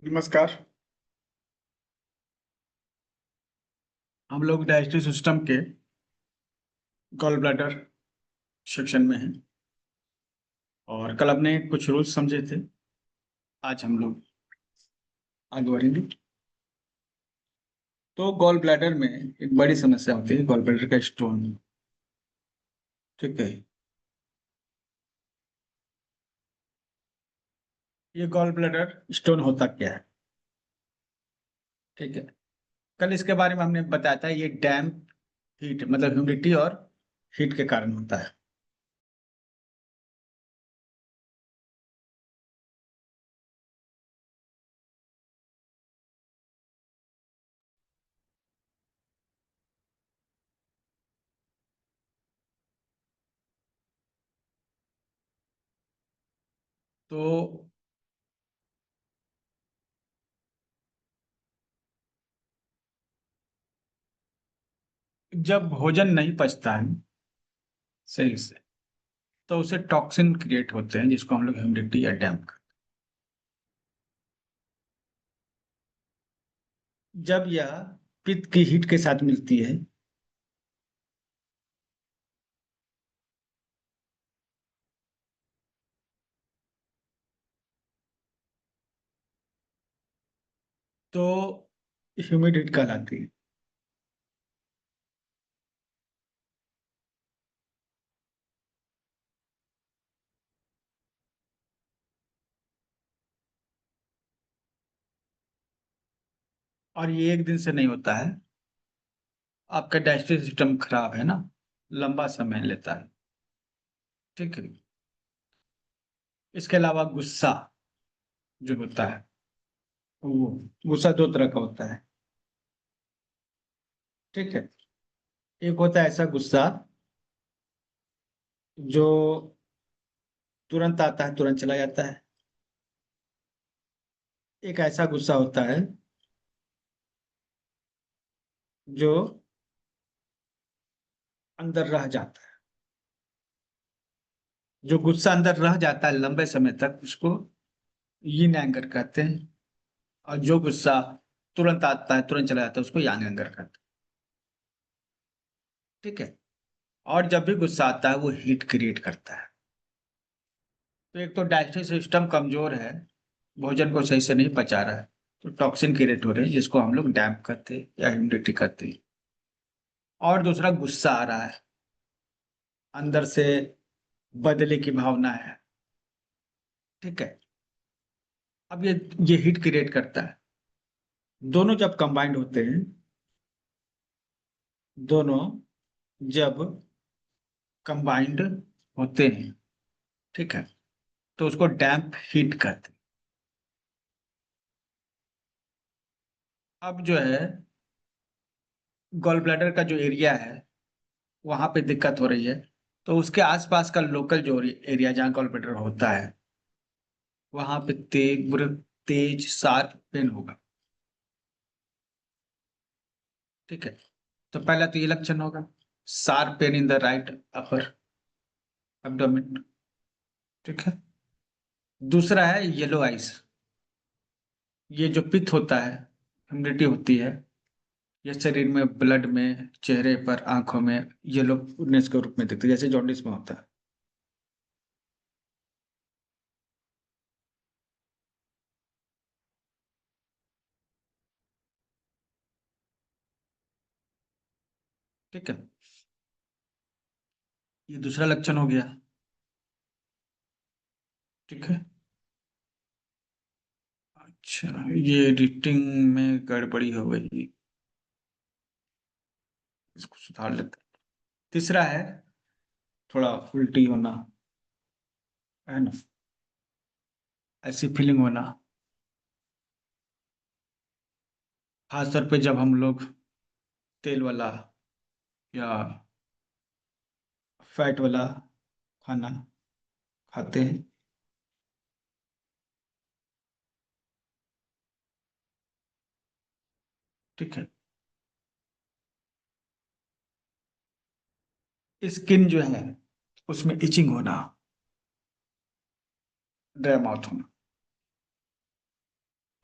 नमस्कार। हम लोग डाइजेस्टिव सिस्टम के गॉल ब्लैडर सेक्शन में हैं और कल हमने कुछ रूल्स समझे थे। आज हम लोग आगे बढ़ेंगे। तो गॉल ब्लैडर में एक बड़ी समस्या होती है, गॉल ब्लैडर का स्टोन। ठीक है। ये गॉल ब्लैडर स्टोन होता क्या है? ठीक है। कल इसके बारे में हमने बताया था, ये डैम्प हीट मतलब ह्यूमिडिटी और हीट के कारण होता है। तो जब भोजन नहीं पचता है सही से, तो उसे टॉक्सिन क्रिएट होते हैं, जिसको हम लोग ह्यूमिडिटी या डैम्प। जब यह पित्त की हीट के साथ मिलती है, तो ह्यूमिड हीट कहलाती है। और ये एक दिन से नहीं होता है। आपका डाइजेस्टिव सिस्टम खराब है ना, लंबा समय लेता है। ठीक है। इसके अलावा गुस्सा जो होता है, वो गुस्सा दो तरह का होता है। ठीक है। एक होता है ऐसा गुस्सा जो तुरंत आता है, तुरंत चला जाता है। एक ऐसा गुस्सा होता है जो अंदर रह जाता है। जो गुस्सा अंदर रह जाता है लंबे समय तक, उसको यीन एंगर कहते हैं। और जो गुस्सा तुरंत आता है, तुरंत चला जाता है, उसको यांग एंगर कहते हैं। ठीक है। और जब भी गुस्सा आता है वो हीट क्रिएट करता है। तो एक तो डाइजेस्टिव सिस्टम कमजोर है, भोजन को सही से नहीं पचा रहा है, तो टॉक्सिन क्रिएट हो रहे हैं, जिसको हम लोग डैम्प कहते हैं या ह्यूमिडिटी कहते हैं। और दूसरा गुस्सा आ रहा है, अंदर से बदले की भावना है। ठीक है। अब ये हीट क्रिएट करता है। दोनों जब कंबाइंड होते हैं, दोनों जब कंबाइंड होते हैं, ठीक है, तो उसको डैम्प हीट कहते हैं। अब जो है, गॉल ब्लैडर का जो एरिया है, वहां पे दिक्कत हो रही है। तो उसके आसपास का लोकल जो एरिया जहाँ गॉल ब्लैडर होता है, वहां पे तीव्र तेज शार्प पेन होगा। ठीक है। तो पहला तो ये लक्षण होगा, sharp pain in the right upper abdomen. ठीक है। दूसरा है येलो आइज। ये जो पित्त होता है, ह्यूमिडिटी होती है, ये शरीर में, ब्लड में, चेहरे पर, आंखों में येलोनेस के रूप में दिखती है, जैसे जॉन्डिस में होता है। ठीक है। ये दूसरा लक्षण हो गया। ठीक है। अच्छा, ये एडिटिंग में गड़बड़ी हो गई, इसको सुधार लेते हैं। तीसरा है थोड़ा उल्टी होना, है ना, ऐसी फीलिंग होना। खासतौर पे जब हम लोग तेल वाला या फैट वाला खाना खाते हैं। ठीक है। स्किन जो है उसमें इचिंग होना, ड्राई माउथ होना।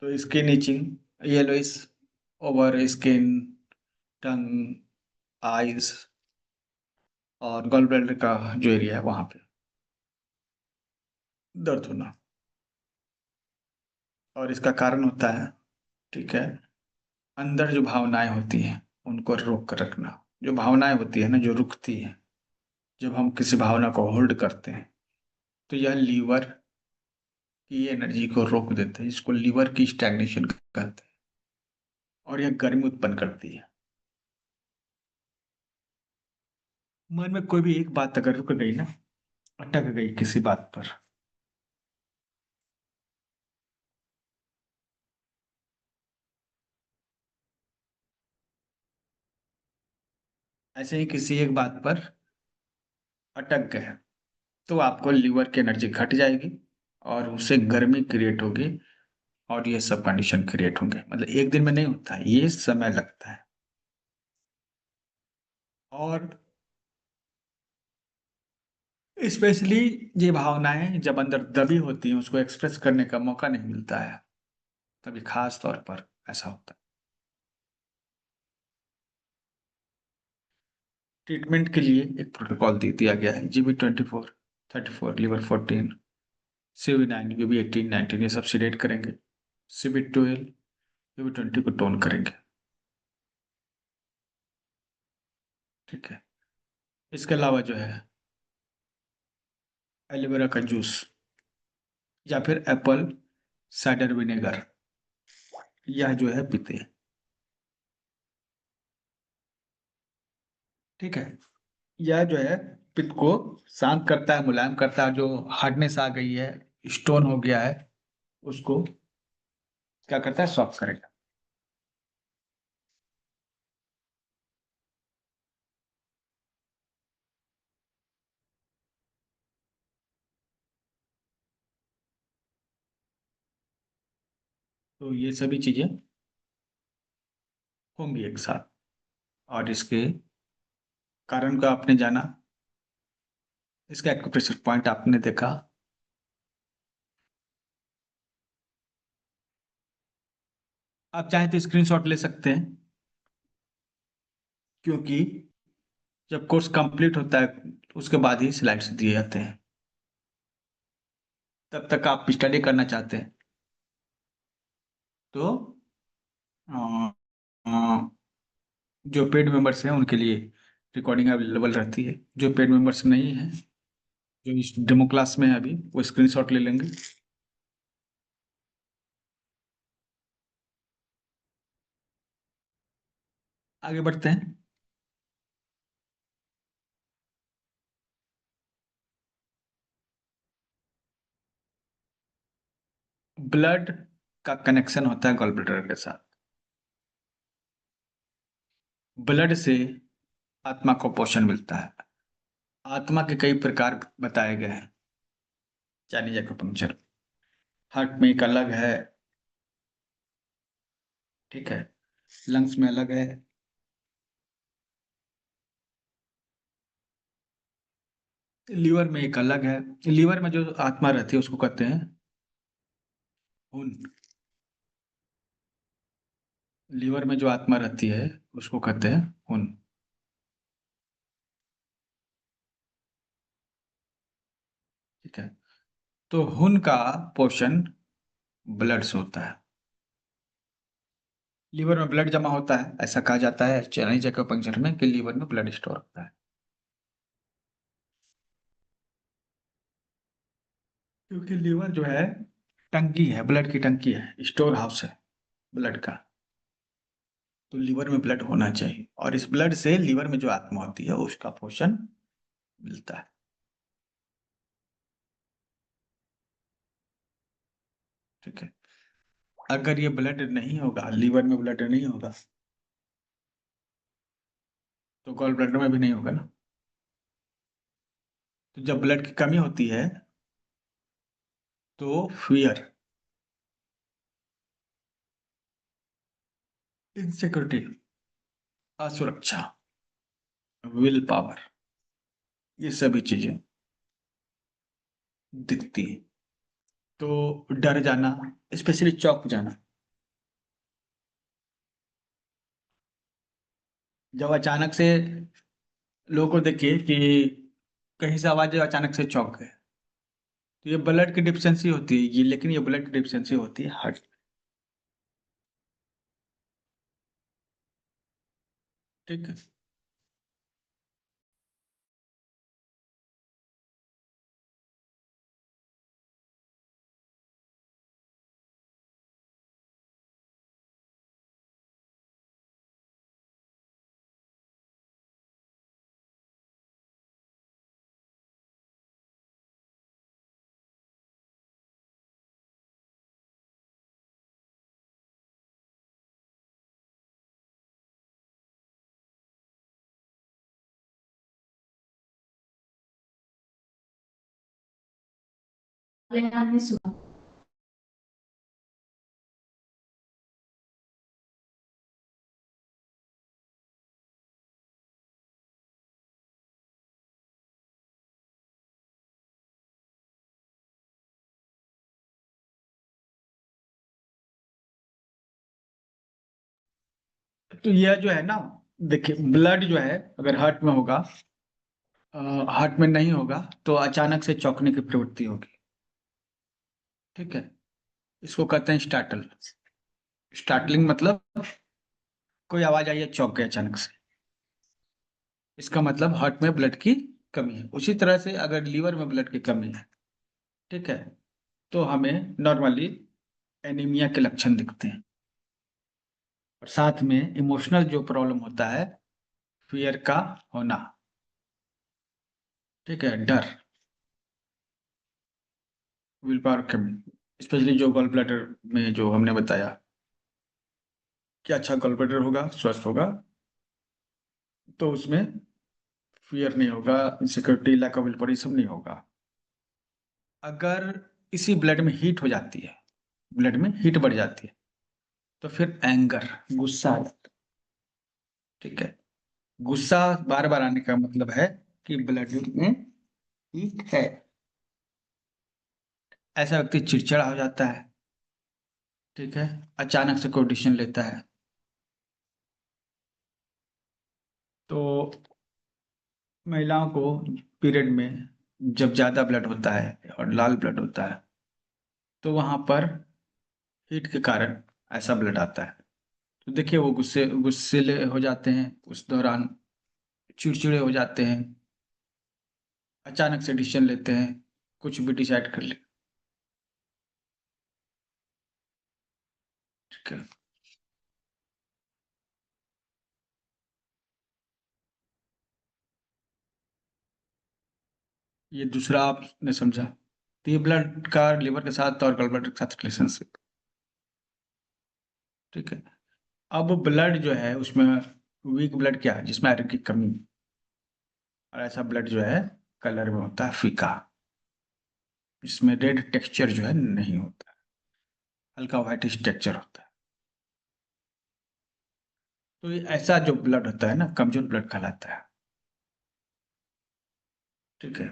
तो skin itching, yellowish over skin, tongue, eyes और गॉल ब्लैडर का जो एरिया है वहां पे दर्द होना। और इसका कारण होता है, ठीक है, अंदर जो भावनाएं होती हैं उनको रोक कर रखना। जो भावनाएं होती है ना, जो रुकती है, जब हम किसी भावना को होल्ड करते हैं तो यह लीवर की एनर्जी को रोक देते हैं, इसको लीवर की स्टैग्नेशन कहते हैं। और यह गर्मी उत्पन्न करती है। मन में कोई भी एक बात अगर रुक गई ना, अटक गई किसी बात पर, ऐसे ही किसी एक बात पर अटक गए, तो आपको लीवर की एनर्जी घट जाएगी और उससे गर्मी क्रिएट होगी और ये सब कंडीशन क्रिएट होंगे। मतलब एक दिन में नहीं होता है, ये समय लगता है। और स्पेशली ये भावनाएं जब अंदर दबी होती हैं, उसको एक्सप्रेस करने का मौका नहीं मिलता है, तभी खास तौर पर ऐसा होता है। ट्रीटमेंट के लिए एक प्रोटोकॉल दे दिया गया है, GB24, 34, लिवर 14, CV9, UB18, 19, ये सब सीडेट करेंगे। CB12, UB20 को टोन करेंगे। ठीक है। इसके अलावा जो है एलोवेरा का जूस या फिर एप्पल साइडर विनेगर, यह जो है पीते हैं। ठीक है। यह जो है पित्त को शांत करता है, मुलायम करता है। जो हार्डनेस आ गई है, स्टोन हो गया है, उसको क्या करता है, सॉफ्ट करेगा। तो ये सभी चीजें होंगी एक साथ। और इसके कारण को आपने जाना, इसका एक्यूप्रेशर पॉइंट आपने देखा। आप चाहें तो स्क्रीनशॉट ले सकते हैं, क्योंकि जब कोर्स कंप्लीट होता है उसके बाद ही स्लाइड्स दिए जाते हैं। तब तक आप स्टडी करना चाहते हैं तो अ, अ, जो पेड मेंबर्स हैं उनके लिए रिकॉर्डिंग अवेलेबल रहती है। जो पेड मेंबर्स नहीं है, जो इस डेमो क्लास में है अभी, वो स्क्रीनशॉट ले लेंगे। आगे बढ़ते हैं। ब्लड का कनेक्शन होता है गॉल ब्लैडर के साथ। ब्लड से आत्मा को पोषण मिलता है। आत्मा के कई प्रकार बताए गए हैं। चाइनीज एक्यूपंक्चर, हार्ट में एक अलग है, ठीक है, लंग्स में अलग है, लीवर में एक अलग है। लीवर में जो आत्मा रहती है उसको कहते हैं खून। लीवर में जो आत्मा रहती है उसको कहते हैं खून। ठीक है। तो खून का पोषण ब्लड से होता है। लीवर में ब्लड जमा होता है, ऐसा कहा जाता है चाइनीज एक्यूपंक्चर में कि लीवर में ब्लड स्टोर होता है। क्योंकि लीवर जो है टंकी है, ब्लड की टंकी है, स्टोर हाउस है ब्लड का। तो लीवर में ब्लड होना चाहिए और इस ब्लड से लीवर में जो आत्मा होती है उसका पोषण मिलता है। ठीक है। अगर ये ब्लड नहीं होगा, लीवर में ब्लड नहीं होगा, तो गॉल ब्लैडर में भी नहीं होगा ना। तो जब ब्लड की कमी होती है तो फियर, इनसिक्योरिटी, असुरक्षा, विल पावर, ये सभी चीजें दिखती है। तो डर जाना, स्पेशली चौंक जाना, जब अचानक से लोगों को देखिए कि कहीं से आवाज अचानक से चौंक गए, तो ये ब्लड की डिफिशियंसी होती है, ये लेकिन ये ब्लड की डिफिशियंसी होती है हार्ट। ठीक है। तो यह जो है ना, देखिए ब्लड जो है अगर हार्ट में होगा, हार्ट में नहीं होगा तो अचानक से चौंकने की प्रवृत्ति होगी। ठीक है। इसको कहते हैं स्टार्टल। स्टार्टलिंग मतलब कोई आवाज आई है, चौंक गए अचानक से, इसका मतलब हार्ट में ब्लड की कमी है। उसी तरह से अगर लीवर में ब्लड की कमी है, ठीक है, तो हमें नॉर्मली एनीमिया के लक्षण दिखते हैं। और साथ में इमोशनल जो प्रॉब्लम होता है, फियर का होना, ठीक है, डर, विल पावर कमी, स्पेशली जो गॉल ब्लैडर में जो हमने बताया कि अच्छा गॉल ब्लैडर होगा, स्वस्थ होगा, तो उसमें फियर नहीं होगा, insecurity, lack of will power, ये सब नहीं होगा। अगर इसी ब्लड में हीट हो जाती है, ब्लड में हीट बढ़ जाती है, तो फिर एंगर, गुस्सा आ जाता है। ठीक है। गुस्सा बार बार आने का मतलब है कि ब्लड में हीट है। ऐसा व्यक्ति चिड़चिड़ा हो जाता है। ठीक है। अचानक से कोई डिसीजन लेता है, तो महिलाओं को पीरियड में जब ज्यादा ब्लड होता है और लाल ब्लड होता है, तो वहां पर हीट के कारण ऐसा ब्लड आता है। तो देखिए वो गुस्से गुस्सेले हो जाते हैं उस दौरान, चिड़चिड़े हो जाते हैं, अचानक से डिसीजन लेते हैं, कुछ भी डिसाइड कर ले। ठीक है। ये दूसरा आपने समझा। तो ये ब्लड का लिवर के साथ और गॉल ब्लैडर के साथ रिलेशनशिप। ठीक है। अब ब्लड जो है उसमें वीक ब्लड क्या है, जिसमें आयरन की कमी, और ऐसा ब्लड जो है कलर में होता है फीका, इसमें रेड टेक्सचर जो है नहीं होता, हल्का व्हाइट टेक्सचर होता है। तो ये ऐसा जो ब्लड होता है ना, कमजोर ब्लड कहलाता है। ठीक है।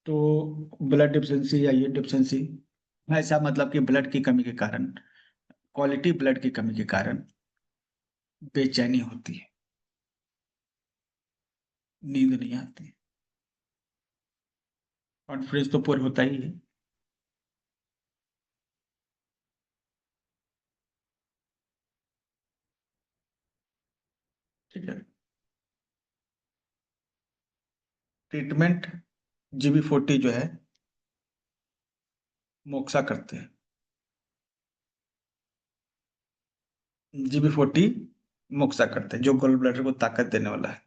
तो ब्लड डिफिशियंसी या ये डिफिशियंसी, ऐसा मतलब कि ब्लड की कमी के कारण, क्वालिटी ब्लड की कमी के कारण बेचैनी होती है, नींद नहीं आती, कॉन्फिडेंस तो पूरा होता ही है। ठीक है। ट्रीटमेंट जीबी 40 जो है मोक्सा करते हैं। जीबी 40 मोक्सा करते हैं, जो गोल ब्लैडर को ताकत देने वाला है।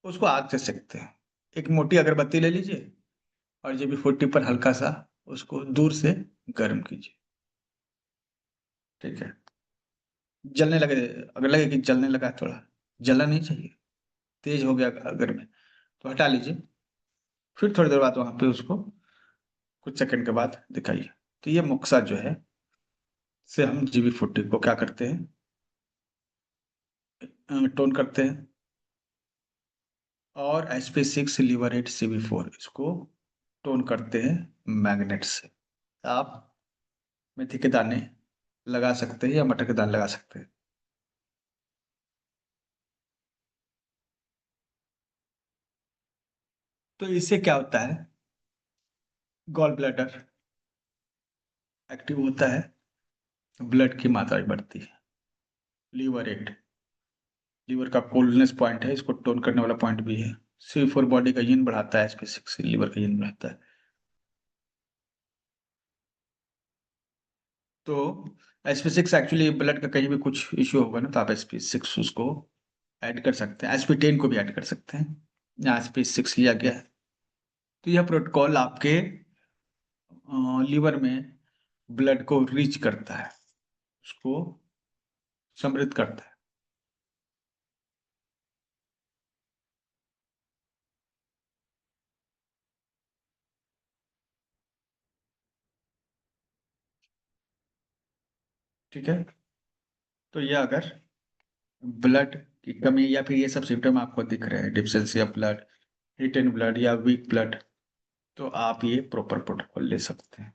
उसको आग से सेकते हैं। एक मोटी अगरबत्ती ले लीजिए और जीबी 40 पर हल्का सा उसको दूर से गर्म कीजिए। ठीक है। जलने लगे, अगर लगे कि जलने लगा, थोड़ा जलना नहीं चाहिए, तेज हो गया अगर में, तो हटा लीजिए। फिर थोड़ी देर बाद वहां पे उसको कुछ सेकंड के बाद दिखाइए। तो ये मोक्सा जो है, से हम जीबी 40 को क्या करते हैं, टोन करते हैं। और SP6 लीवर 8 CB4, इसको टोन करते हैं मैग्नेट से। आप मेथी के दाने लगा सकते हैं या मटर के दाने लगा सकते हैं। तो इससे क्या होता है, गॉल ब्लैडर एक्टिव होता है, ब्लड की मात्रा भी बढ़ती है। लीवर एट, लीवर का कोल्डनेस पॉइंट है, इसको टोन करने वाला पॉइंट भी है। C4 बॉडी का yin बढ़ाता है, SP6 लीवर का yin बढ़ाता है। तो SP6 एक्चुअली ब्लड का कहीं भी कुछ इश्यू होगा ना, तो आप SP6 उसको ऐड कर सकते हैं, SP10 को भी ऐड कर सकते हैं, यहाँ SP6 लिया गया है। तो यह प्रोटोकॉल आपके लीवर में ब्लड को रीच करता है, उसको समृद्ध करता है। ठीक है, तो यह अगर ब्लड की कमी या फिर ये सब सिम्टम आपको दिख रहे हैं, deficiency of blood, retain blood या वीक ब्लड, तो आप ये प्रॉपर प्रोटोकॉल ले सकते हैं।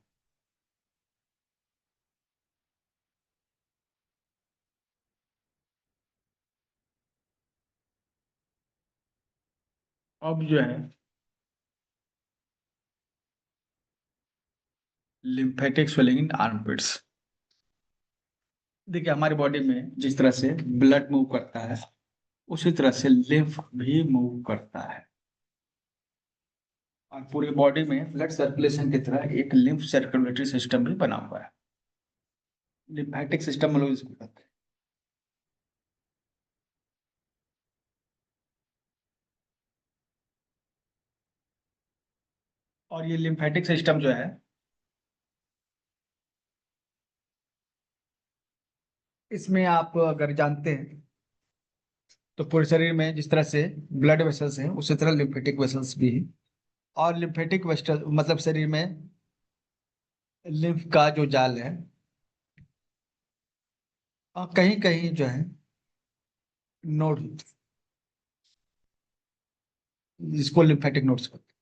अब जो है लिम्फेटिक स्वेलिंग इन आर्मपिट्स, देखिए हमारी बॉडी में जिस तरह से ब्लड मूव करता है, उसी तरह से लिम्फ भी मूव करता है, और पूरी बॉडी में ब्लड सर्कुलेशन की तरह एक लिम्फ सर्कुलेटरी सिस्टम भी बना हुआ है। लिम्फेटिक सिस्टम हम लोग इसको कहते हैं। और ये लिम्फेटिक सिस्टम जो है, इसमें आप अगर जानते हैं तो पूरे शरीर में जिस तरह से ब्लड वेसल्स हैं, उसी तरह लिम्फेटिक वेसल्स भी हैं। और लिम्फेटिक वेसल मतलब शरीर में लिम्फ का जो जाल है, कहीं कहीं जो है नोड, जिसको लिम्फेटिक नोड्स कहते हैं।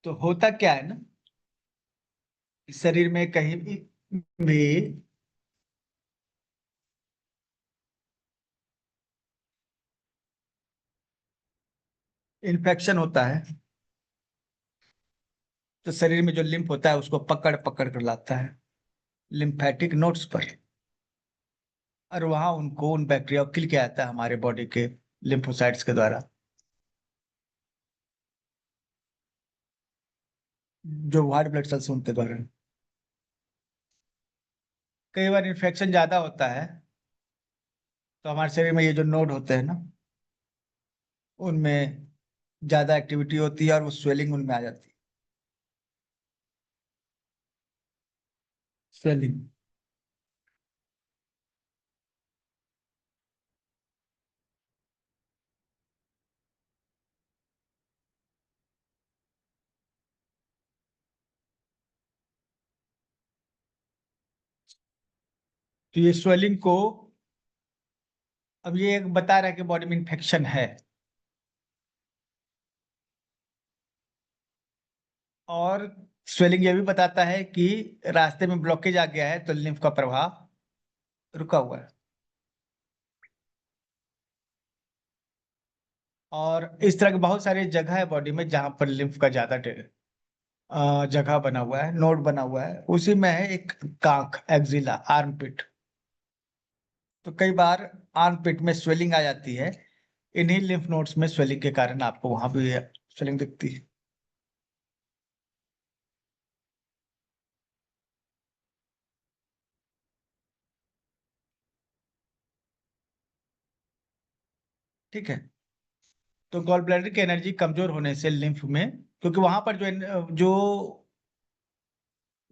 तो होता क्या है ना, इस शरीर में कहीं भी इन्फेक्शन होता है, तो शरीर में जो लिम्फ होता है उसको पकड़ पकड़ कर लाता है लिम्फेटिक नोड्स पर, और वहां उनको उन बैक्टीरिया को किल किया जाता है हमारे बॉडी के लिम्फोसाइट्स के द्वारा, जो व्हाइट ब्लड सेल्स उनके द्वारा। कई बार इन्फेक्शन ज्यादा होता है, तो हमारे शरीर में ये जो नोड होते हैं ना, उनमें ज्यादा एक्टिविटी होती है और वो स्वेलिंग उनमें आ जाती है, स्वेलिंग। तो ये स्वेलिंग को, अब ये एक बता रहा है कि बॉडी में इन्फेक्शन है, और स्वेलिंग ये भी बताता है कि रास्ते में ब्लॉकेज आ गया है, तो लिम्फ का प्रवाह रुका हुआ है। और इस तरह के बहुत सारी जगह है बॉडी में जहां पर लिम्फ का ज्यादा जगह बना हुआ है, नोड बना हुआ है, उसी में है एक कांख, एक्जिला, आर्मपिट। तो कई बार आर्मपिट में स्वेलिंग आ जाती है, इन्हीं लिम्फ नोड्स में स्वेलिंग के कारण आपको वहां भी स्वेलिंग दिखती है। ठीक है, तो गॉल ब्लैडर की एनर्जी कमजोर होने से लिम्फ में, क्योंकि वहां पर जो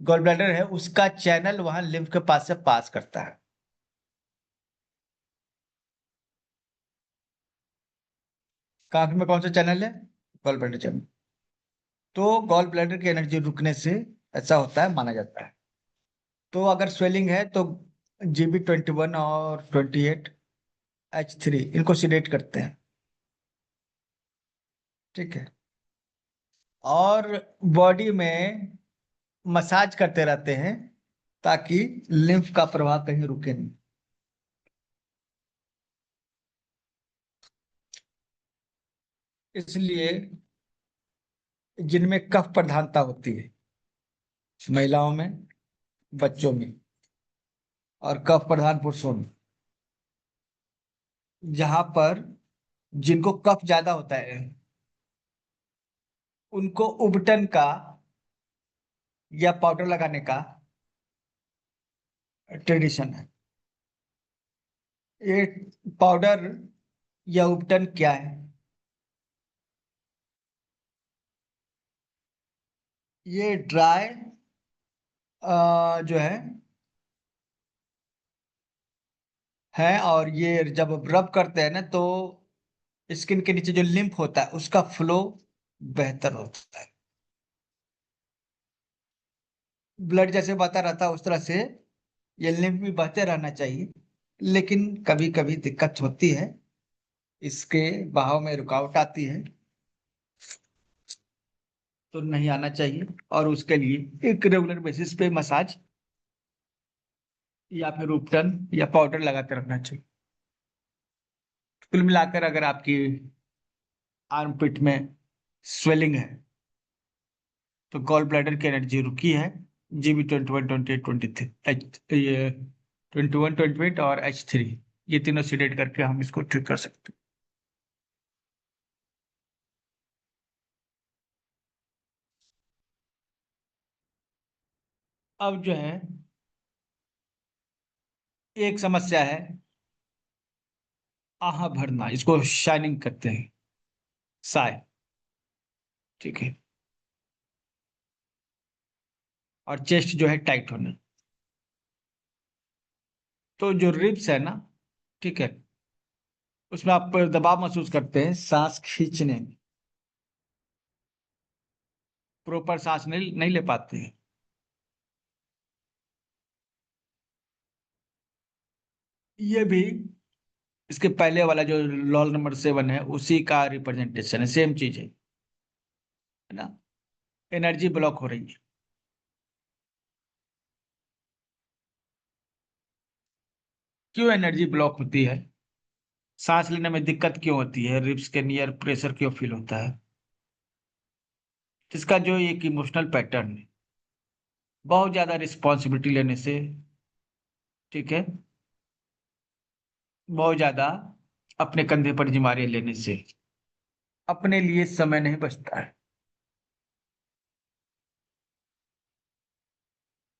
गॉल ब्लैडर है उसका चैनल वहां लिम्फ के पास से पास करता है। कांख में कौन सा चैनल है? Gall bladder channel. तो गॉल ब्लैडर की एनर्जी रुकने से ऐसा होता है माना जाता है। तो अगर स्वेलिंग है तो GB21 और 28H3 इनको सिलेक्ट करते हैं। ठीक है, और बॉडी में मसाज करते रहते हैं ताकि लिम्फ का प्रवाह कहीं रुके नहीं। इसलिए जिनमें कफ प्रधानता होती है, महिलाओं में, बच्चों में, और कफ प्रधान पुरुषों में, जहां पर जिनको कफ ज्यादा होता है, उनको उबटन का या पाउडर लगाने का ट्रेडिशन है। ये पाउडर या उबटन क्या है? ये ड्राई जो है, और ये जब रब करते हैं ना, तो स्किन के नीचे जो लिम्फ होता है उसका फ्लो बेहतर होता है। ब्लड जैसे बहता रहता है उस तरह से ये लिम्फ भी बहते रहना चाहिए। लेकिन कभी कभी दिक्कत होती है, इसके बहाव में रुकावट आती है, तो नहीं आना चाहिए। और उसके लिए एक रेगुलर बेसिस पे मसाज या फिर उपटन या पाउडर लगाते रहना चाहिए। कुल मिलाकर अगर आपकी आर्म पिट में स्वेलिंग है, तो गॉल ब्लैडर की एनर्जी रुकी है। जीबी 21 28 23 ये 21 28 और H3, ये तीनों सीडेट करके हम इसको ठीक कर सकते हैं। अब एक समस्या है, आहा भरना, इसको शाइनिंग करते हैं, साय। ठीक है। और चेस्ट टाइट होना। तो जो रिब्स है ना, ठीक है, उसमें आप दबाव महसूस करते हैं सांस खींचने में, प्रॉपर सांस नहीं नहीं ले पाते हैं। ये भी इसके पहले वाला जो लॉल नंबर 7 है उसी का रिप्रेजेंटेशन है, सेम चीज है ना। एनर्जी ब्लॉक हो रही है। क्यों एनर्जी ब्लॉक होती है? सांस लेने में दिक्कत क्यों होती है? रिब्स के नियर प्रेशर क्यों फील होता है? इसका जो एक इमोशनल पैटर्न है, बहुत ज्यादा रिस्पॉन्सिबिलिटी लेने से, ठीक है, बहुत ज्यादा अपने कंधे पर जिम्मेदारी लेने से अपने लिए समय नहीं बचता है।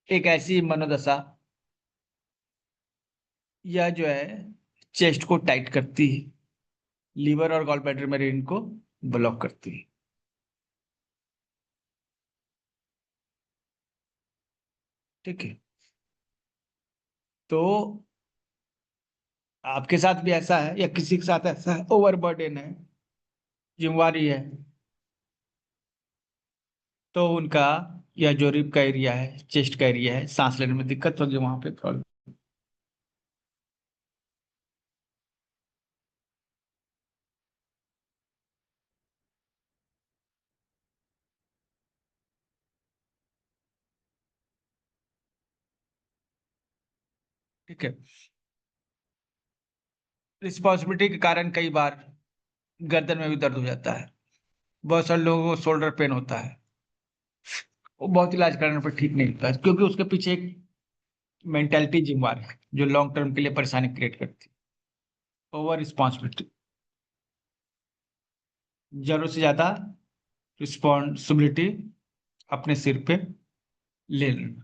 एक ऐसी मनोदशा, यह चेस्ट को टाइट करती है, लीवर और गॉल ब्लैडर में इनको ब्लॉक करती है। ठीक है। तो आपके साथ भी ऐसा है या किसी के साथ ऐसा है, ओवरबर्डन है, जिम्मेवारी है, तो उनका या जो रिब का एरिया है, चेस्ट का एरिया है, सांस लेने में दिक्कत होगी, वहां पे प्रॉब्लम। ठीक है। रिस्पॉन्सिबिलिटी के कारण कई बार गर्दन में भी दर्द हो जाता है। बहुत सारे लोगों को शोल्डर पेन होता है, वो बहुत इलाज कराने पर ठीक नहीं होता है, क्योंकि उसके पीछे एक मेंटेलिटी जिम्मेवार है जो लॉन्ग टर्म के लिए परेशानी क्रिएट करती है। ओवर रिस्पॉन्सिबिलिटी, जरूरत से ज्यादा रिस्पॉन्सिबिलिटी अपने सिर पे ले लेना।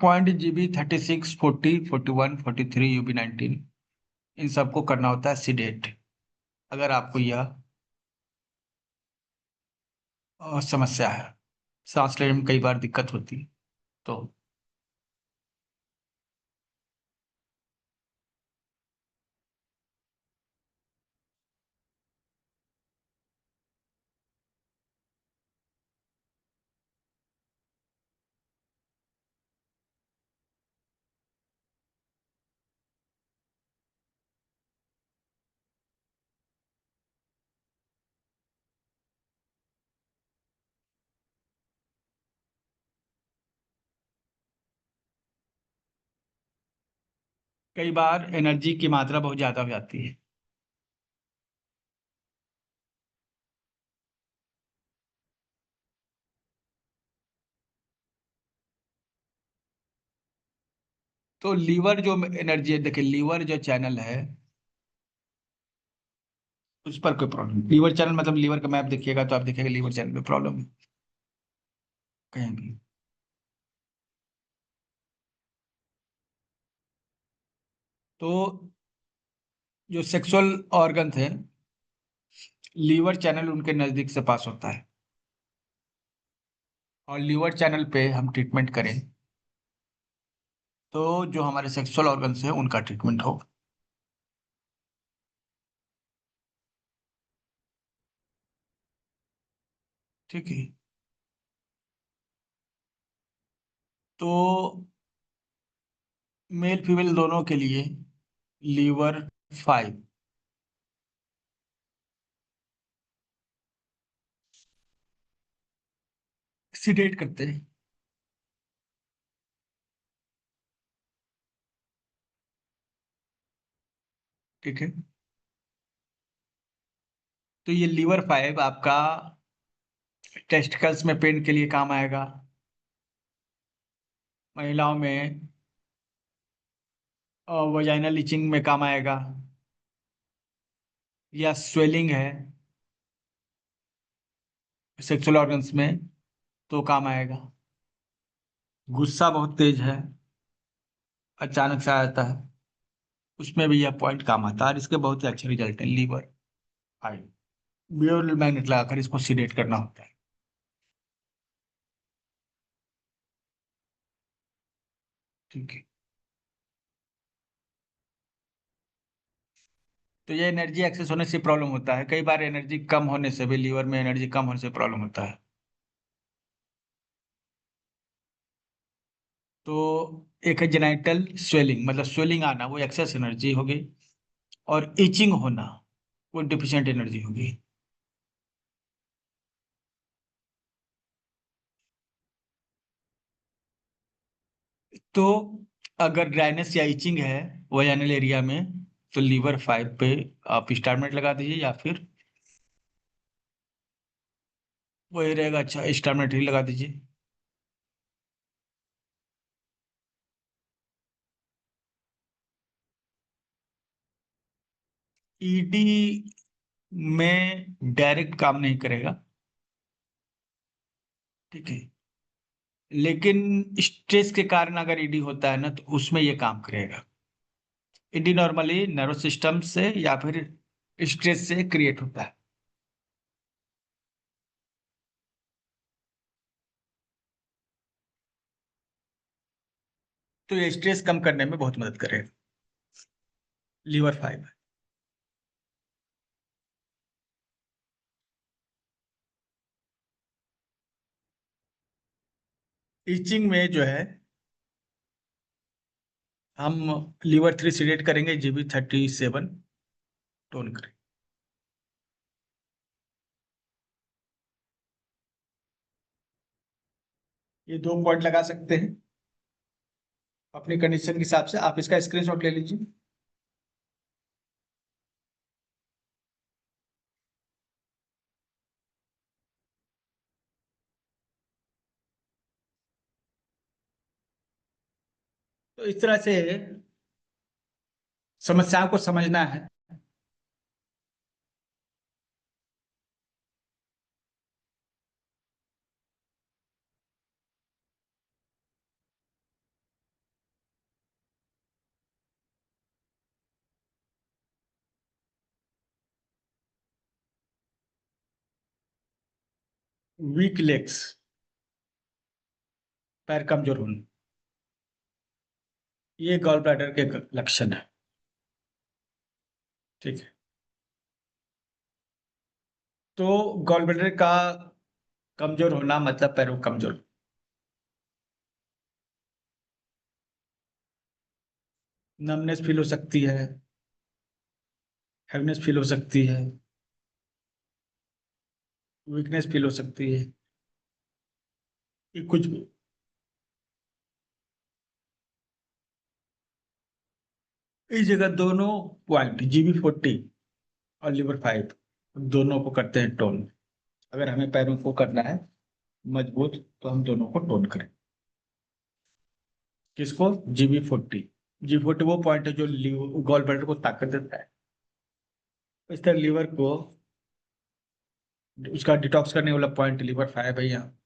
0.GB 36 40 41 43 UB19, इन सबको करना होता है सीडेट। अगर आपको यह समस्या है, सांस लेने में कई बार दिक्कत होती है, तो कई बार एनर्जी की मात्रा बहुत ज्यादा हो जाती है। तो लीवर जो एनर्जी है, देखिए लीवर जो चैनल है उस पर कोई प्रॉब्लम, लीवर चैनल मतलब लीवर का मैप देखिएगा तो आप देखिएगा लीवर चैनल में प्रॉब्लम है कहीं भी। तो जो सेक्सुअल ऑर्गन है, लीवर चैनल उनके नजदीक से पास होता है, और लीवर चैनल पे हम ट्रीटमेंट करें तो जो हमारे सेक्सुअल ऑर्गन्स है उनका ट्रीटमेंट हो। ठीक है। तो मेल फीमेल दोनों के लिए लीवर 5 सीडेट करते हैं। ठीक है। तो ये लीवर 5 आपका टेस्टिकल्स में पेन के लिए काम आएगा, महिलाओं में वजाइनल इचिंग में काम आएगा, या स्वेलिंग है सेक्सुअल ऑर्गन्स में तो काम आएगा। गुस्सा बहुत तेज है, अचानक से आ जाता है, उसमें भी यह पॉइंट काम आता है, और इसके बहुत ही अच्छे रिजल्ट है लीवर 5। बियर मैग्नेट लगाकर इसको सीडेट करना होता है। ठीक है। तो ये एनर्जी एक्सेस होने से प्रॉब्लम होता है, कई बार एनर्जी कम होने से भी, लीवर में एनर्जी कम होने से प्रॉब्लम होता है। तो एक है जेनाइटल स्वेलिंग, मतलब स्वेलिंग आना, वो एक्सेस एनर्जी होगी, और इचिंग होना वो डिफिशिएंट एनर्जी होगी। तो अगर ड्राइनेस या इचिंग है वजाइनल एरिया में, तो लीवर 5 पे आप स्टारमेंट लगा दीजिए, या फिर वही रहेगा, अच्छा स्टारमेंट ही लगा दीजिए। ईडी में डायरेक्ट काम नहीं करेगा। ठीक है। लेकिन स्ट्रेस के कारण अगर ईडी होता है ना तो उसमें ये काम करेगा। ईडी नॉर्मली नर्वस सिस्टम से या फिर स्ट्रेस से क्रिएट होता है। तो ये स्ट्रेस कम करने में बहुत मदद करेगा लीवर 5। ईचिंग में जो है हम लीवर 3 सीडेट करेंगे, GB37 टोन करें। ये 2 पॉइंट लगा सकते हैं अपनी कंडीशन के हिसाब से, आप इसका स्क्रीनशॉट ले लीजिए। तो इस तरह से समस्याओं को समझना है। वीक लेग्स, पैर कमजोर होना, ये गॉल ब्लैडर के लक्षण है। ठीक है। तो गॉल ब्लैडर का कमजोर होना मतलब पैरों कमजोर, नमनेस फील हो सकती है, हैवीनेस फील हो सकती है, वीकनेस फील हो सकती है, ये कुछ भी। इस जगह दोनों पॉइंट GB40 और लिवर 5 दोनों को करते हैं टोन। अगर हमें पैरों को करना है मजबूत तो हम दोनों को टोन करें। किसको? GB40। वो पॉइंट है जो गॉल ब्लैडर को ताकत देता है। इस तरह लीवर को उसका डिटॉक्स करने वाला पॉइंट लिवर 5 है यहाँ।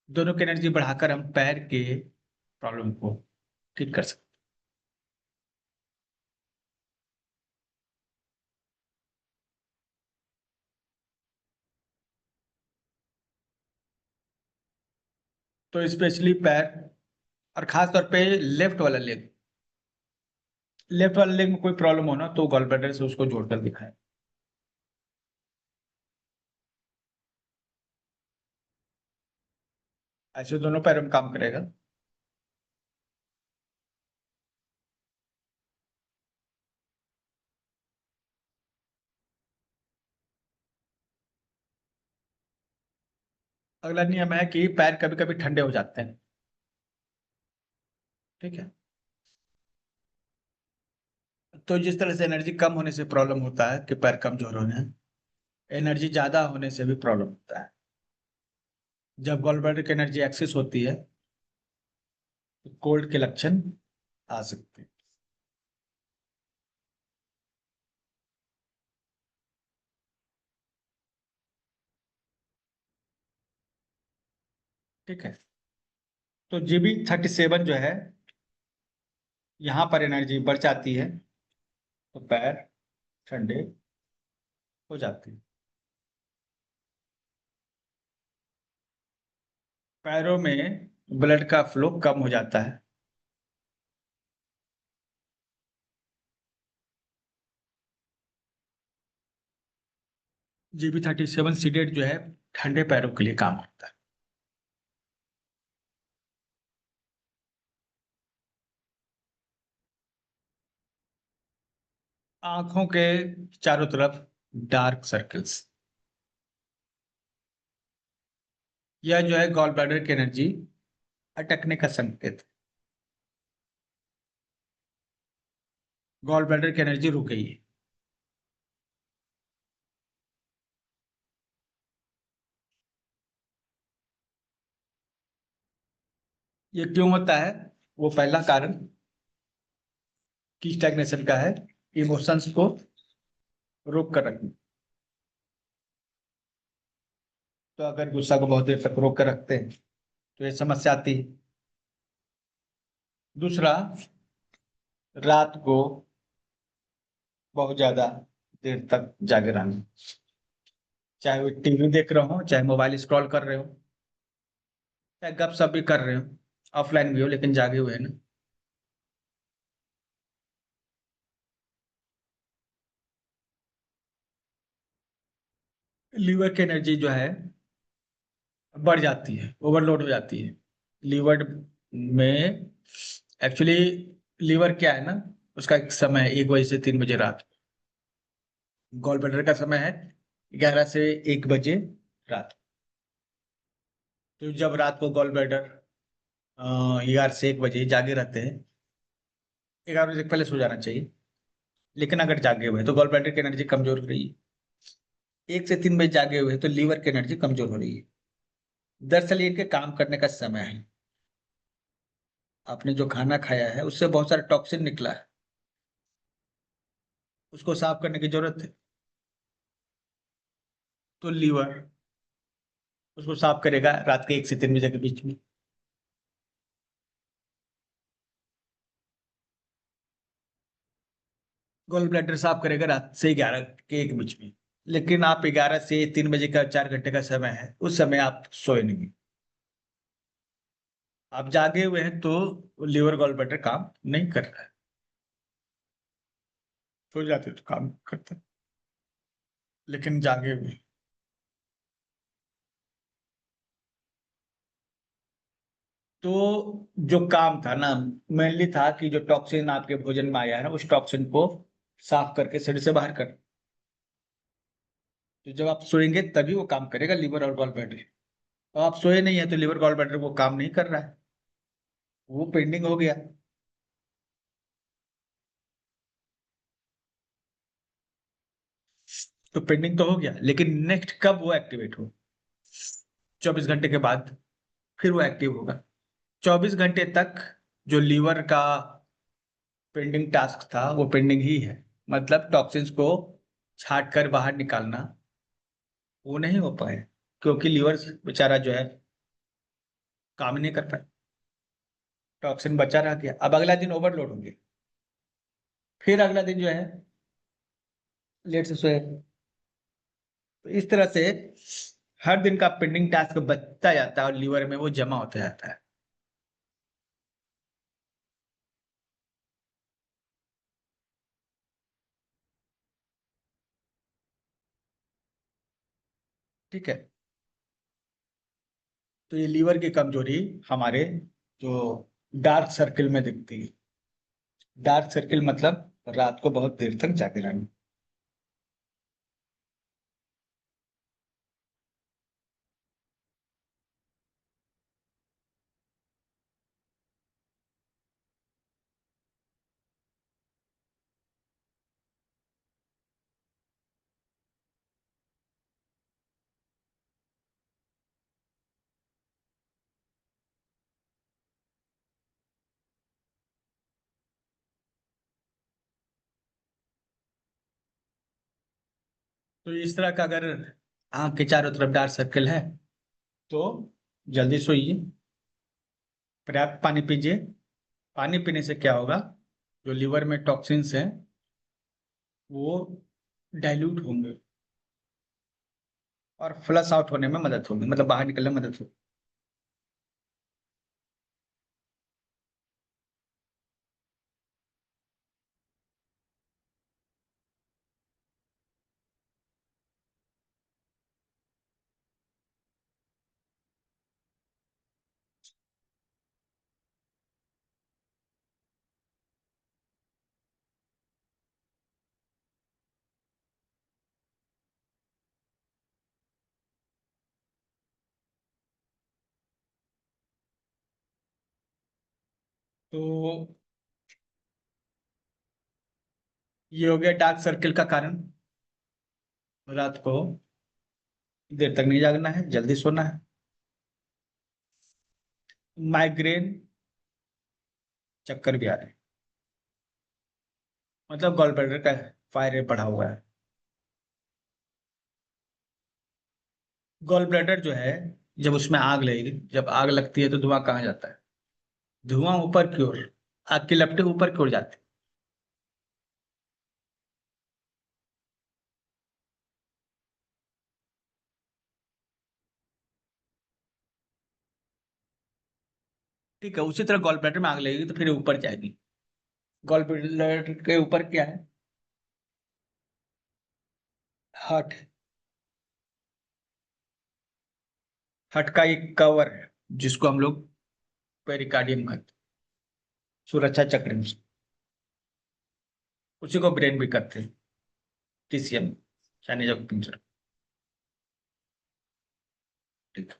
दोनों की एनर्जी बढ़ाकर हम पैर के प्रॉब्लम को ठीक कर सकते। तो स्पेशली पैर, और खास तौर पे लेफ्ट वाला लेग में कोई प्रॉब्लम हो ना तो गॉल ब्लैडर से उसको जोड़कर दिखाएं। ऐसे दोनों पैरों में काम करेगा। अगला नियम है कि पैर कभी कभी ठंडे हो जाते हैं। ठीक है। तो जिस तरह से एनर्जी कम होने से प्रॉब्लम होता है कि पैर कमजोर होने हैं, एनर्जी ज्यादा होने से भी प्रॉब्लम होता है। जब गॉल ब्लैडर की एनर्जी एक्सेस होती है तो कोल्ड के लक्षण आ सकते हैं। ठीक है। तो GB37 जो है, यहाँ पर एनर्जी बढ़ जाती है तो पैर ठंडे हो जाते हैं। पैरों में ब्लड का फ्लो कम हो जाता है। GB37 सीडेड जो है ठंडे पैरों के लिए काम करता है। आंखों के चारों तरफ डार्क सर्कल्स, यह जो है गॉल ब्लैडर की एनर्जी अटकने का संकेत है। गॉल ब्लैडर की एनर्जी रुक गई है। ये क्यों होता है? वो पहला कारण की स्टैग्नेशन का है, इमोशंस को रोक कर रखना। तो अगर गुस्सा को बहुत देर तक रोक कर रखते हैं तो ये समस्या आती है। दूसरा, रात को बहुत ज्यादा देर तक जागे रहना, चाहे वो टीवी देख रहे हो, चाहे मोबाइल स्क्रॉल कर रहे हो, चाहे गपशप भी कर रहे हो, ऑफलाइन भी हो लेकिन जागे हुए हैं ना। लीवर की एनर्जी जो है बढ़ जाती है, ओवरलोड हो जाती है लीवर में। एक्चुअली लीवर क्या है ना, उसका एक समय 1 बजे से 3 बजे रात। गॉल ब्लैडर का समय है 11 से 1 बजे रात। तो जब रात को गॉल ब्लैडर 11 से 1 बजे जागे रहते हैं, 11 बजे से पहले सो जाना चाहिए, लेकिन अगर जागे हुए हैं तो गॉल ब्लैडर की एनर्जी कमजोर हो रही है। 1 से 3 बजे जागे हुए हैं तो लीवर की एनर्जी कमजोर हो रही है। दरअसल ये इनके काम करने का समय है। आपने जो खाना खाया है उससे बहुत सारा टॉक्सिन निकला है, उसको साफ करने की जरूरत है। तो लीवर उसको साफ करेगा रात के 1 से 3 बजे के बीच में। गॉल ब्लैडर साफ करेगा रात से 11 के एक बीच में। लेकिन आप 11 से 3 बजे का 4 घंटे का समय है, उस समय आप सोए नहीं, आप जागे हुए हैं तो लीवर गॉल ब्लैडर काम नहीं कर रहा है। सो जाते तो काम करते, लेकिन जागे हुए। तो जो काम था ना, मेनली था कि जो टॉक्सिन आपके भोजन में आया है ना उस टॉक्सिन को साफ करके शरीर से बाहर कर। तो जब आप सोएंगे तभी वो काम करेगा लीवर और गॉल ब्लैडर। तो आप सोए नहीं है तो लीवर गॉल ब्लैडर वो काम नहीं कर रहा है, वो पेंडिंग हो गया। तो पेंडिंग तो हो गया, लेकिन नेक्स्ट कब वो एक्टिवेट हो? 24 घंटे के बाद फिर वो एक्टिव होगा। 24 घंटे तक जो लीवर का पेंडिंग टास्क था वो पेंडिंग ही है। मतलब टॉक्सिन्स को छाट कर बाहर निकालना वो नहीं हो पाए, क्योंकि लीवर बेचारा जो है काम ही नहीं कर पाए, टॉक्सिन बचा रह गया। अब अगला दिन ओवरलोड होंगे, फिर अगला दिन जो है लेट से सोए। तो इस तरह से हर दिन का पेंडिंग टास्क बचता जाता है और लीवर में वो जमा होता जाता है। ठीक है। तो ये लीवर की कमजोरी हमारे जो डार्क सर्किल में दिखती है। डार्क सर्किल मतलब रात को बहुत देर तक जागे रहना। तो इस तरह का अगर आंख के चारों तरफ डार्क सर्किल है तो जल्दी सोइए, पर्याप्त पानी पीजिए। पानी पीने से क्या होगा, जो लीवर में टॉक्सिन्स हैं वो डाइल्यूट होंगे और फ्लश आउट होने में मदद होगी, मतलब बाहर निकलने में मदद होगी। तो ये हो गया डार्क सर्किल का कारण। रात को देर तक नहीं जागना है, जल्दी सोना है। माइग्रेन, चक्कर भी आ रहे हैं, मतलब गॉल ब्लैडर का फायर रेट बढ़ा हुआ है। गॉल ब्लैडर जो है, जब उसमें आग लगेगी, जब आग लगती है तो धुआं कहाँ जाता है? धुआं ऊपर की ओर, आग की लपटें ऊपर की ओर जाती है। ठीक है, उसी तरह गॉल ब्लैडर में आग लगेगी तो फिर ऊपर जाएगी। गॉल ब्लैडर के ऊपर क्या है? हार्ट। हार्ट का एक कवर है जिसको हम लोग पेरिकार्डियम कहते हैं, सुरक्षा चक्र में। उसी को ब्रेन भी कहते हैं, टीसीएम, यानी जब पिंजरा। ठीक है।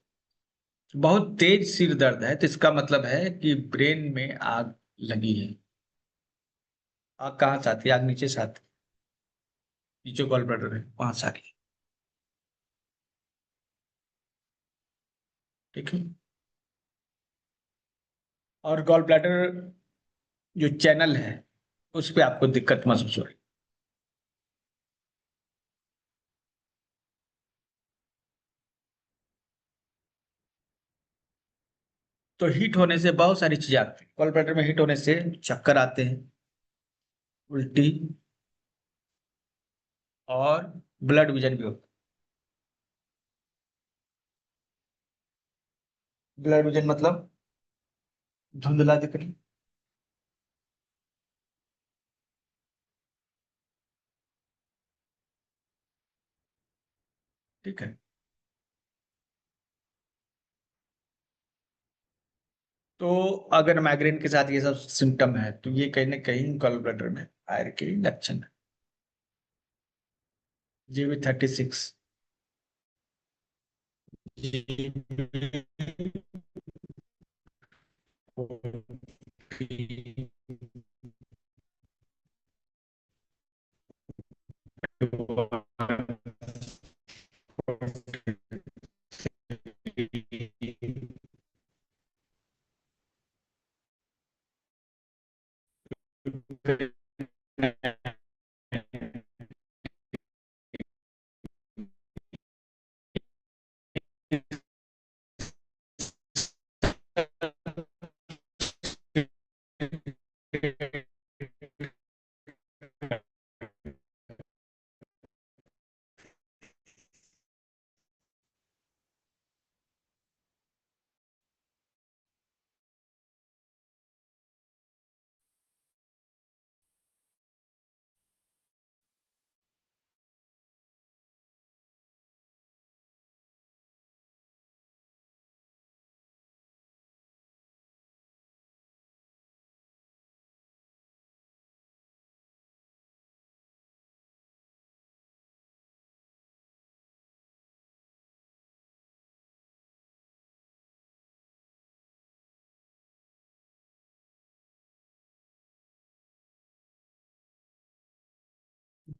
बहुत तेज सिर दर्द है तो इसका मतलब है कि ब्रेन में आग लगी है। आग कहाँ से आती है? आग नीचे से आती है, नीचे गॉल ब्लैडर है वहां से आ रही है। ठीक है। और गॉल ब्लैडर जो चैनल है उस पे आपको दिक्कत महसूस हो रही है। तो हीट होने से बहुत सारी चीजें आती हैं। गॉल ब्लैडर में हीट होने से चक्कर आते हैं, उल्टी, और ब्लड विजन भी होता है। ब्लड विजन मतलब धुंधला दिखना। ठीक है। तो अगर माइग्रेन के साथ ये सब सिम्टम है तो ये कहीं ना कहीं गॉल ब्लैडर में फायर के लक्षण है। जीवी 36।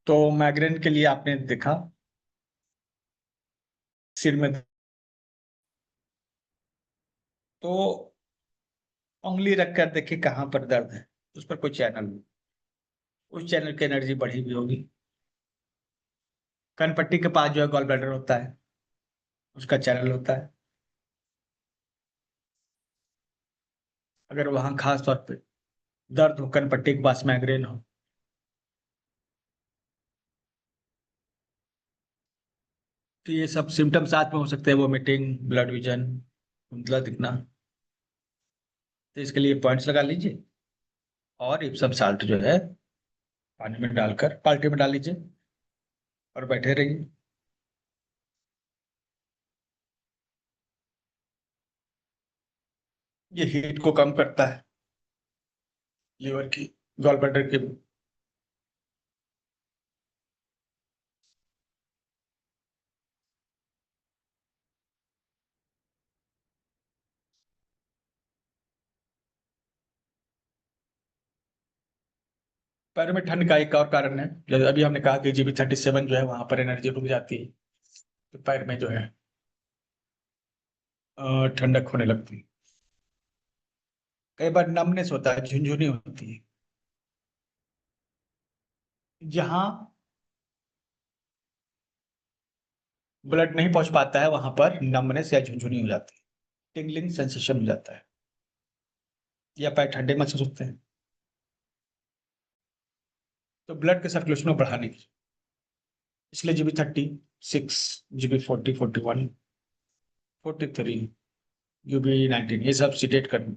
तो माइग्रेन के लिए आपने देखा सिर में, तो उंगली रख कर देखिए कहाँ पर दर्द है, उस पर कोई चैनल हो, उस चैनल की एनर्जी बढ़ी हुई होगी। कनपट्टी के पास जो है गॉल ब्लैडर होता है, उसका चैनल होता है। अगर वहां खास तौर पे दर्द हो, कनपट्टी के पास माइग्रेन हो, तो ये सब सिम्टम्स साथ में हो सकते हैं, वोमिटिंग, ब्लड विजन, धुंधला दिखना। तो इसके लिए पॉइंट्स लगा लीजिए, और इप्सम साल्ट जो है पानी में डालकर बाल्टी में डाल लीजिए और बैठे रहिए। ये हीट को कम करता है, लीवर की, गॉल ब्लैडर की। पैर में ठंड का एक और कारण है, जैसे अभी हमने कहा कि GB37 जो है वहां पर एनर्जी रुक जाती है, तो पैर में जो है ठंडक होने लगती है। कई बार नमनेस होता है, झुंझुनी होती है। जहां ब्लड नहीं पहुंच पाता है वहां पर नमनेस या झुंझुनी हो जाती है, टिंगलिंग सेंसेशन हो जाता है, या पैर ठंडे महसूस होते हैं। तो ब्लड के सर्कुलेशन को बढ़ाने की, इसलिए GB36, GB40, 41, 43, UB19 ये सब सीडेट करना।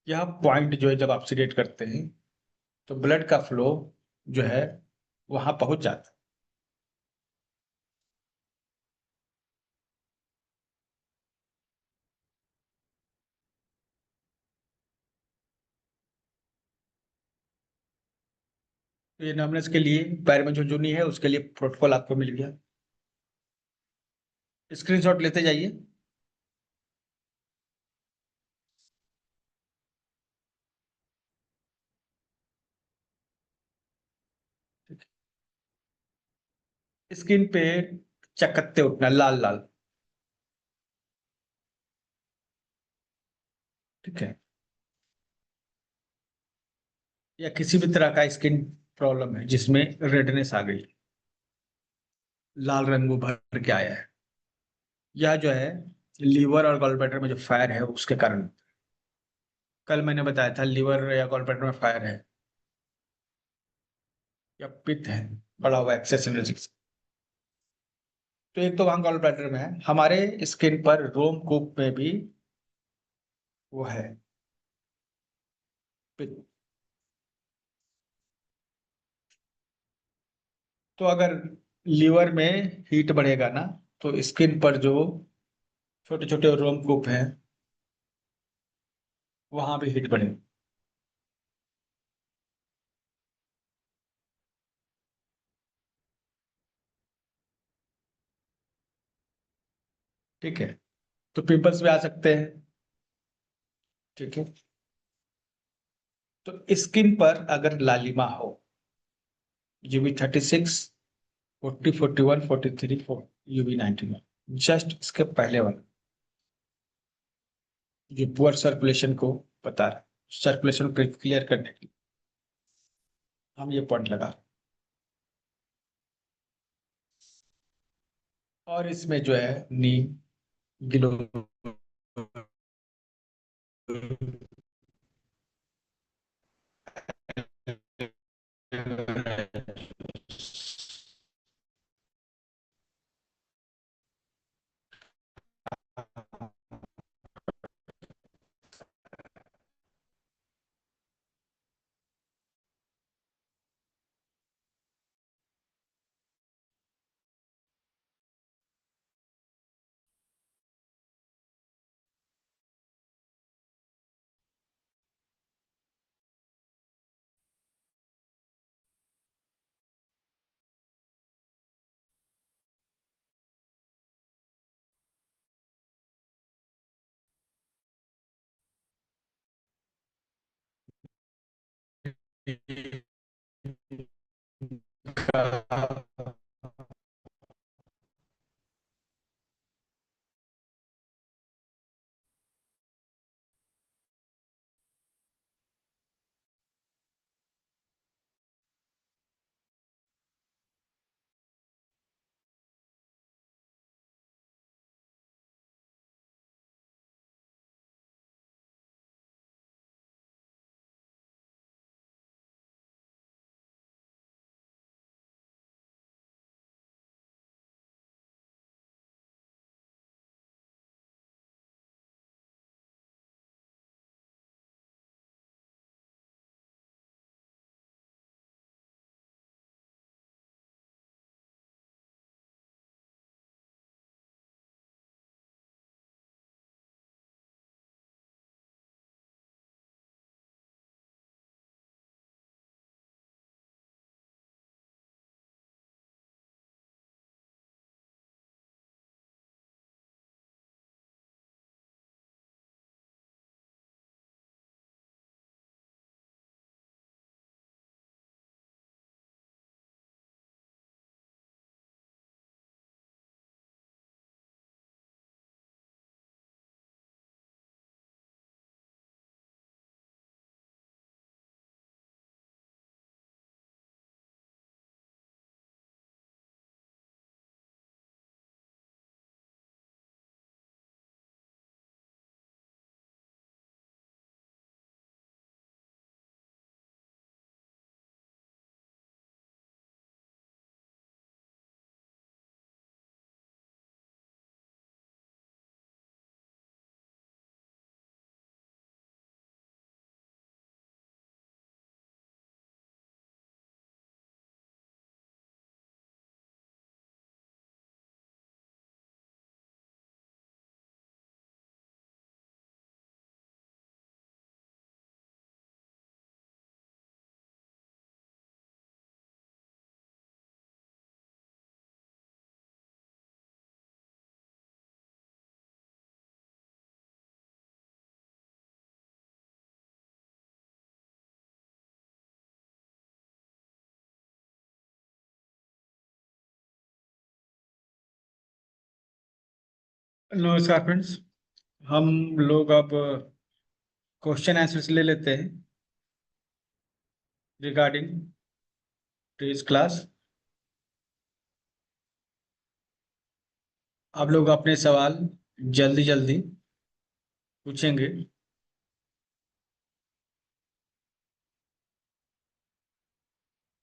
यह पॉइंट जो है जब आप सीडेट करते हैं तो ब्लड का फ्लो जो है वहां पहुंच जाता है। तो ये नमनेस के लिए, पैर में झुनझुनी है उसके लिए प्रोटोकॉल आपको मिल गया, स्क्रीनशॉट लेते जाइए। स्किन पे चकत्ते उठना, लाल लाल, ठीक है, या किसी भी तरह का स्किन प्रॉब्लम है जिसमें रेडनेस आ गई, लाल रंग उभर के आया है, यह जो है लीवर और गॉल ब्लैडर में जो फायर है उसके कारण। कल मैंने बताया था लीवर या गॉल ब्लैडर में फायर है या पित्त है, बड़ा हुआ एक्सेस एनर्जी। तो एक तो वहां गॉल ब्लैडर में है, हमारे स्किन पर रोमकूप में भी वो है, पित्त। तो अगर लीवर में हीट बढ़ेगा ना, तो स्किन पर जो छोटे छोटे रोमकूप हैं वहां भी हीट बढ़ेगी। ठीक है, तो पिंपल्स भी आ सकते हैं। ठीक है, तो स्किन पर अगर लालिमा हो, GB36, 40, 41, 43, UV91, जस्ट इसके पहले वाला जो पुअर सर्कुलेशन को बता रहा है, सर्कुलेशन को क्लियर करने के लिए हम ये पॉइंट लगा रहे हैं। और इसमें जो है नीम, गिलो, नमस्कार फ्रेंड्स, हम लोग अब क्वेश्चन आंसर्स ले लेते हैं रिगार्डिंग टू क्लास। आप लोग अपने सवाल जल्दी जल्दी पूछेंगे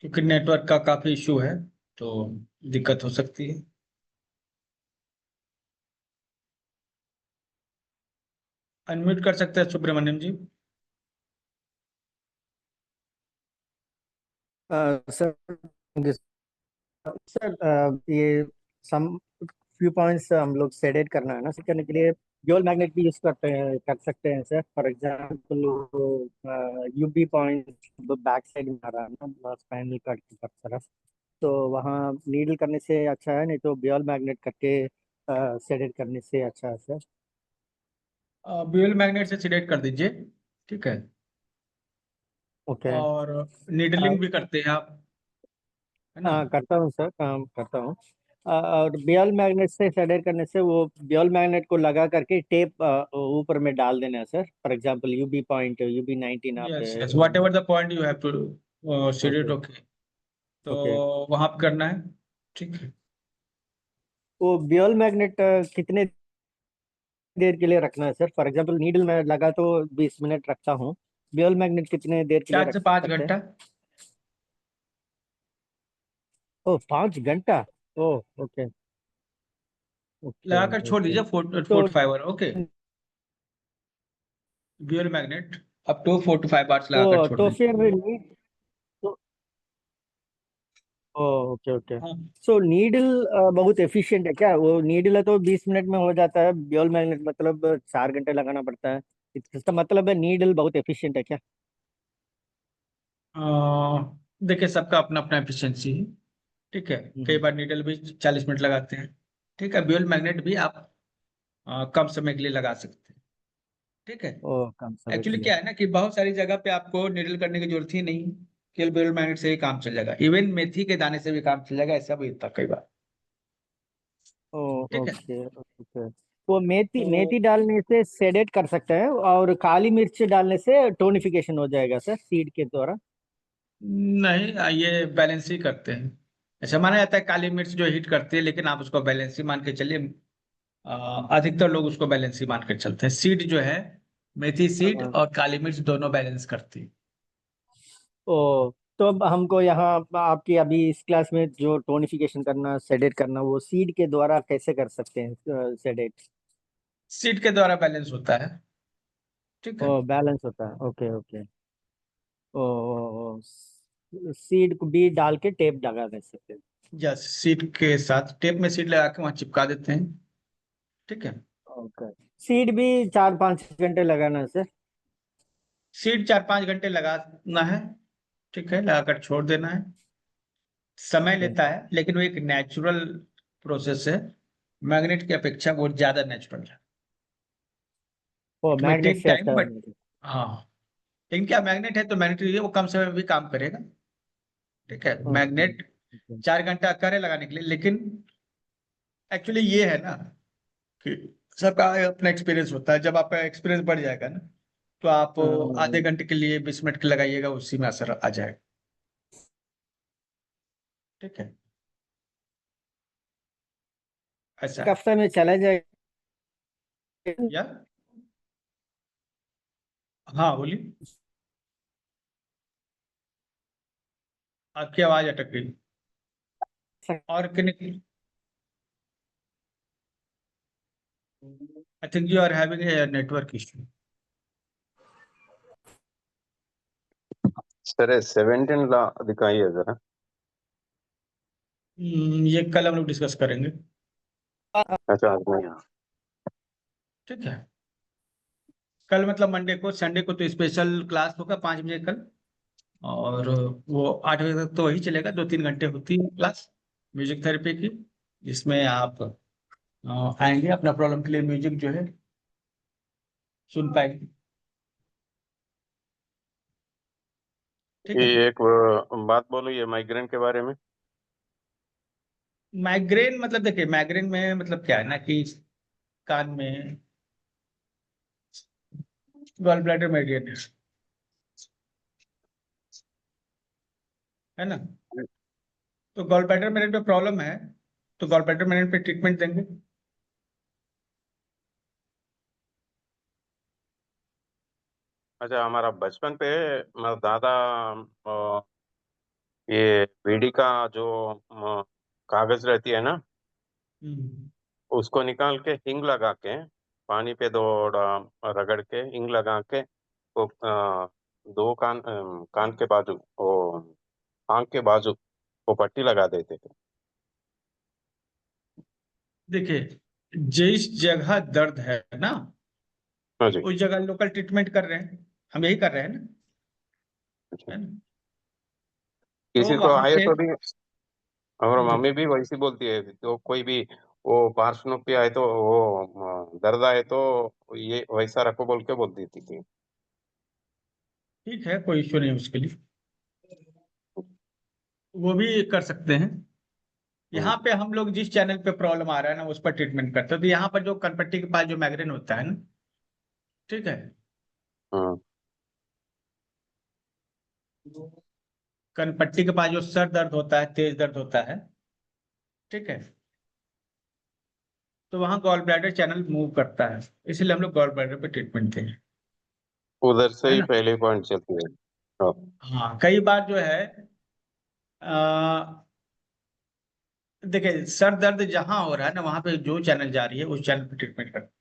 क्योंकि नेटवर्क का काफ़ी इशू है, तो दिक्कत हो सकती है। अनम्यूट कर सकते हैं सुब्रमण्यम जी। सर सर ये सम फ्यू पॉइंट्स हम लोग सेडेट करना है ना, सेट करने के लिए ड्यूल मैग्नेट भी यूज करते हैं, कर सकते हैं sir. For example UB point back side में आ रहा है ना स्पाइनल कट की तरफ, तो वहाँ नीडल करने से अच्छा है, नहीं तो ब्यूल मैग्नेट करके सेडेट करने से अच्छा है सर। ड्यूल मैग्नेट से सिलेक्ट कर दीजिए, ठीक है। ओके। और नीडलिंग भी करते हैं आप, है ना? हाँ करता हूँ सर, काम करता हूँ। और बियल मैग्नेट से सेडेट करने से वो बियल मैग्नेट को लगा करके टेप ऊपर में डाल देना है sir. For example UB point UB19 आप yes yes, whatever the point you have to seeded, okay okay. तो ओके। वहां पे करना है, ठीक है। वो बियल मैग्नेट कितने देर के लिए रखना है सर? फॉर एग्जांपल नीडल में लगा तो 20 मिनट रखता हूँ। बियल मैग्नेट कितने देर के लिए 4 से 5 घंटा। ओ 5 घंटा। ओ ओके ओके लगाकर छोड़ ओके। दीजिए, तो 4 to 5 hour, okay. Dual magnet up to 4 to 5 hours लगाकर छोड़ तो दीजिए। फिर तो ओके ओके। हाँ। सो नीडल बहुत एफिशिएंट है क्या? वो नीडल है तो 20 मिनट में हो जाता है, बियल मैग्नेट मतलब 4 घंटे लगाना पड़ता है। इसका मतलब है नीडल बहुत एफिशिएंट है क्या? अ, देखिए, सबका अपना अपना एफिशिएंसी है, ठीक है। कई हम्म। बार नीडल भी 40 मिनट लगाते हैं, ठीक है। ड्यूअल मैग्नेट भी आप कम समय के लिए लगा सकते हैं, ठीक है। ओ कम समय एक्चुअली के लिए। क्या है ना कि बहुत सारी जगह पे आपको निडल करने की जरूरत ही नहीं, केवल ड्यूअल मैग्नेट से ही काम चल जाएगा। इवन मेथी के दाने से भी काम चल जाएगा, ऐसा भी होता है कई बार, ओ ठीक है। Okay okay. वो मेथी तो मेथी डालने से सेडेट कर सकते हैं और काली मिर्च डालने से टोनिफिकेशन हो जाएगा सर सीड के द्वारा? नहीं, ये बैलेंस ही करते हैं। ऐसा माना जाता है काली मिर्च जो हिट करती है, लेकिन आप उसको बैलेंस ही मान के चलिए। अधिकतर लोग उसको बैलेंस ही मान के चलते हैं। सीड जो है, मेथी सीड हाँ। और काली मिर्च दोनों बैलेंस करती है। ओ तो अब हमको यहाँ आपकी अभी इस क्लास में जो टोनिफिकेशन करना सेडेट करना वो सीड के द्वारा कैसे कर सकते हैं सेडेट? सीड के द्वारा बैलेंस होता है, ठीक है। ओ बैलेंस होता है, ओके ओके। ओ सीड को भी डाल के टेप लगा दे सकते हैं। यस, सीड के साथ टेप में सीड लगा के वहां चिपका देते हैं, ठीक है। ओके। सीड भी 4-5 घंटे लगाना है सर? सीड 4-5 घंटे लगाना है, ठीक है, लगाकर छोड़ देना है। समय ओके। लेता है, लेकिन वो एक नेचुरल प्रोसेस है। मैग्नेट की अपेक्षा बहुत ज्यादा नेचुरल है। ओ इट में मैग्नेट टेक से टाइम, अच्छा बट है। हाँ, लेकिन क्या, मैग्नेट है तो मैग्नेट है, वो कम समय में भी काम करेगा, ठीक है। Okay magnet okay. 4 घंटा करे लगाने के लिए, लेकिन एक्चुअली ये है ना कि सबका अपना एक्सपीरियंस होता है। जब आपका एक्सपीरियंस बढ़ जाएगा ना, तो आप आधे घंटे के लिए 20 मिनट के लगाइएगा, उसी में असर आ जाएगा, ठीक है। ऐसा एक है। हफ्ते में चला जाएगा? या हाँ, बोलिए। आपकी आवाज अटक गई। और connect, I think you are having a network issue. Sir 17 ला दिखाइए जरा। ये कल हम लोग डिस्कस करेंगे, अच्छा आज नहीं। ठीक है। कल मतलब मंडे को, संडे को तो स्पेशल क्लास होगा 5 बजे कल। और वो 8 बजे तक तो वही चलेगा, 2-3 घंटे होती है क्लास म्यूजिक थेरेपी की, जिसमें आप आएंगे, अपना प्रॉब्लम के लिए म्यूजिक जो है सुन पाएंगे, ठीक है। ये एक बात बोलो ये माइग्रेन के बारे में। माइग्रेन मतलब, देखिए माइग्रेन में मतलब क्या है ना कि कान में गॉल ब्लैडर माइग्रेन है ना। तो गॉल ब्लैडर मैंने पे प्रॉब्लम है, तो गॉल ब्लैडर मैंने पे ट्रीटमेंट देंगे। अच्छा हमारा बचपन पे मेरा दादा ये बीड़ी का जो कागज रहती है ना हम्म। उसको निकाल के हिंग लगा के पानी पे रगड़ के हिंग लगा के वो दो कान के बाजू वो आंख के बाजू वो पट्टी लगा देते थे। देखिए, जिस जगह दर्द है ना, हाँ जी। उस जगह लोकल ट्रीटमेंट कर रहे हैं, हम यही कर रहे हैं ना, अच्छा। है ना। तो किसी को वहां आए पे तो भी और मम्मी देखिए, भी वैसी बोलती है तो कोई भी वो पार्श्वनोपी आए तो वो दर्द आए तो ये वैसा रखो बोल के बोल देती थी। ठीक है, कोई इश्यू नहीं उसके लिए, वो भी कर सकते हैं। यहाँ पे हम लोग जिस चैनल पे प्रॉब्लम आ रहा है ना उस पर ट्रीटमेंट करते हैं। तो यहाँ पर जो कनपट्टी के पास जो माइग्रेन होता है ना, ठीक है, हम्म, कनपट्टी के पास जो सर दर्द होता है, तेज दर्द होता है, ठीक है, तो वहाँ गॉल ब्लैडर चैनल मूव करता है, इसलिए हम लोग गॉल ब्लैडर पे ट्रीटमेंट दें, उधर से है ही ना। पहले पॉइंट चलती है। हाँ, हाँ, कई बार जो है आ, देखिए सर दर्द जहाँ हो रहा है ना वहां पे जो चैनल जा रही है उस चैनल पे ट्रीटमेंट करते हैं,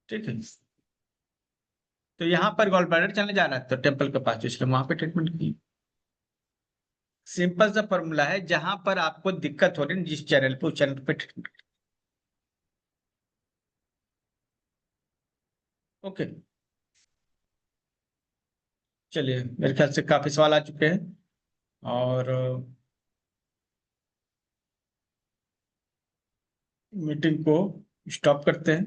ठीक है। तो यहाँ पर गॉल ब्लैडर चैनल जा रहा है तो टेम्पल के पास, इसलिए वहां पे ट्रीटमेंट की। सिंपल सा फॉर्मूला है, जहां पर आपको दिक्कत हो रही है जिस चैनल पे, उस चैनल पे ट्रीटमेंट। ओके, चलिए मेरे ख्याल से काफी सवाल आ चुके हैं, और मीटिंग को स्टॉप करते हैं।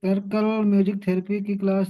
सर कल म्यूजिक थेरेपी की क्लास